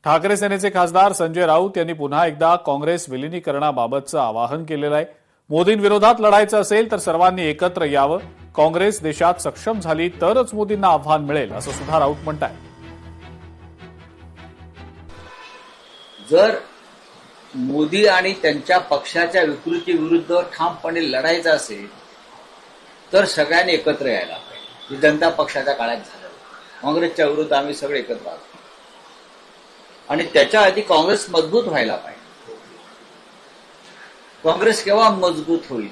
ठाकरे सेनेचे खासदार संजय राऊत यांनी पुन्हा एकदा काँग्रेस विलिनीकरणाबाबतचं आवाहन केलेलं आहे। मोदींविरोधात लढायचं असेल तर सर्वांनी एकत्र यावं, काँग्रेस देशात सक्षम झाली तरच मोदींना आव्हान मिळेल असं सुद्धा राऊत म्हणतायत। जर मोदी आणि त्यांच्या पक्षाच्या विकृतीविरुद्ध ठामपणे लढायचं असेल तर सगळ्यांनी एकत्र यायला पाहिजे। हे जनता पक्षाच्या काळात झालं, काँग्रेसच्या विरुद्ध आम्ही सगळे एकत्र आहोत आणि त्याच्या आधी काँग्रेस मजबूत व्हायला पाहिजे। काँग्रेस केव्हा मजबूत होईल?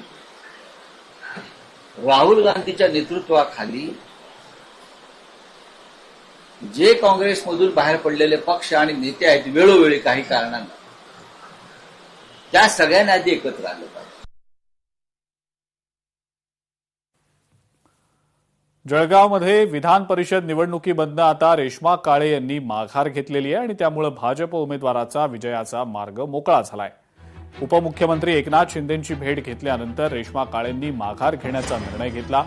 राहुल गांधीच्या नेतृत्वाखाली जे काँग्रेसमधून बाहेर पडलेले पक्ष आणि नेते आहेत वेळोवेळी काही कारणांना, त्या सगळ्यांना आधी एकत्र आलं पाहिजे। जळगावमध्ये विधान परिषद निवडणुकीमधनं आता रेश्मा काळे यांनी माघार घेतलेली आहे आणि त्यामुळे भाजप उमेदवाराचा विजयाचा मार्ग मोकळा झालाय। उपमुख्यमंत्री एकनाथ शिंदेंची भेट घेतल्यानंतर रेश्मा काळेंनी माघार घेण्याचा निर्णय घेतला।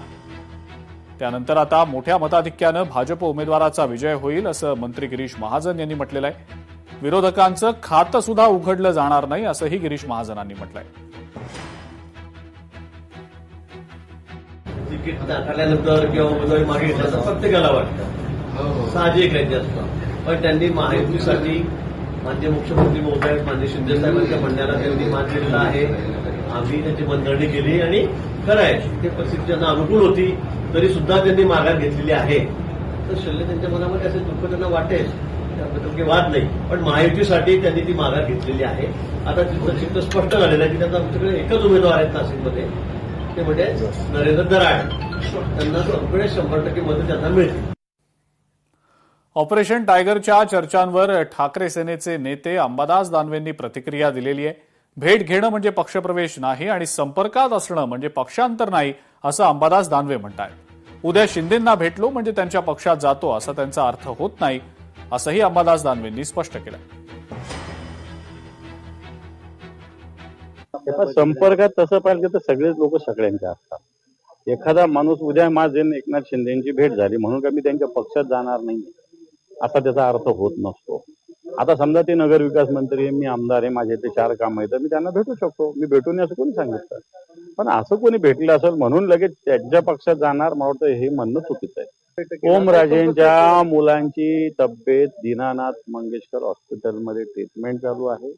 त्यानंतर आता मोठ्या मताधिक्यानं भाजप उमेदवाराचा विजय होईल असं मंत्री गिरीश महाजन यांनी म्हटलेलं आहे। विरोधकांचं खातं सुद्धा उघडलं जाणार नाही असंही गिरीश महाजनांनी म्हटलंय। तिकीट नाकारल्यानंतर किंवा उमेदवारी मागे घेतल्याचं प्रत्येकाला वाटतं, साहजिक आहे जास्त। पण त्यांनी महायुतीसाठी माननीय मुख्यमंत्री महोदय माननीय शिंदे साहेबांच्या म्हणण्याला त्यांनी मान दिलेला आहे। आम्ही त्याची बंधणी केली आणि खरंय ते परिस्थिती त्यांना अनुकूल होती तरी सुद्धा त्यांनी माघार घेतलेली आहे। तर शल्य त्यांच्या मनामध्ये असे दुःख त्यांना वाटेल, त्याबद्दल काही वाद नाही, पण महायुतीसाठी त्यांनी ती माघार घेतलेली आहे। आता तिथं चित्र स्पष्ट झालेलं आहे की त्यांचा आमच्याकडे एकच उमेदवार आहेत नाशिकमध्ये, ते म्हणजे नरेंद्र दराड। त्यांना सगळे 100% मतं त्यांना मिळतील। ऑपरेशन टायगरच्या चर्चांवर ठाकरे सेनेचे नेते अंबादास दानवेंनी प्रतिक्रिया दिलेली आहे। भेट घेणं म्हणजे पक्षप्रवेश नाही आणि संपर्कात असणं म्हणजे पक्षांतर नाही असं अंबादास दानवे म्हणतायत। उद्या शिंदेंना भेटलो म्हणजे त्यांच्या पक्षात जातो असा त्यांचा अर्थ होत नाही असंही अंबादास दानवेंनी स्पष्ट केलं। संपर्कात तसं पाहिजे तर सगळेच लोक सगळ्यांचे असतात। एखादा माणूस उद्या माझे एकनाथ शिंदेची भेट झाली म्हणून का मी त्यांच्या पक्षात जाणार नाही असा त्याचा अर्थ होत नसतो। आता समजा ते नगर विकास मंत्री आहे, मी आमदार आहे, माझे ते 4 काम आहेत, तर मी त्यांना भेटू शकतो, मी भेटू नये असं कोणी सांगितलं? पण असं कोणी भेटलं असेल म्हणून लगेच त्यांच्या पक्षात जाणार, मला वाटतं हे म्हणणं चुकीचं आहे। ओमराजेंच्या मुलांची तब्येत दीनानाथ मंगेशकर हॉस्पिटलमध्ये ट्रीटमेंट चालू आहे।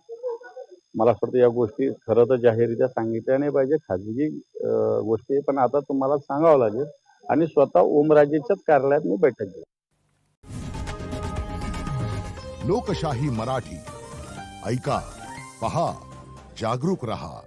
मला असं वाटतं या गोष्टी खरं तर जाहीररित्या सांगितल्या नाही पाहिजे, खाजगी गोष्टी, पण आता तुम्हाला सांगावं लागेल आणि स्वतः ओमराजेच्याच कार्यालयात मी बैठक घेईन। लोकशाही मराठी ऐका, पहा, जागरूक रहा।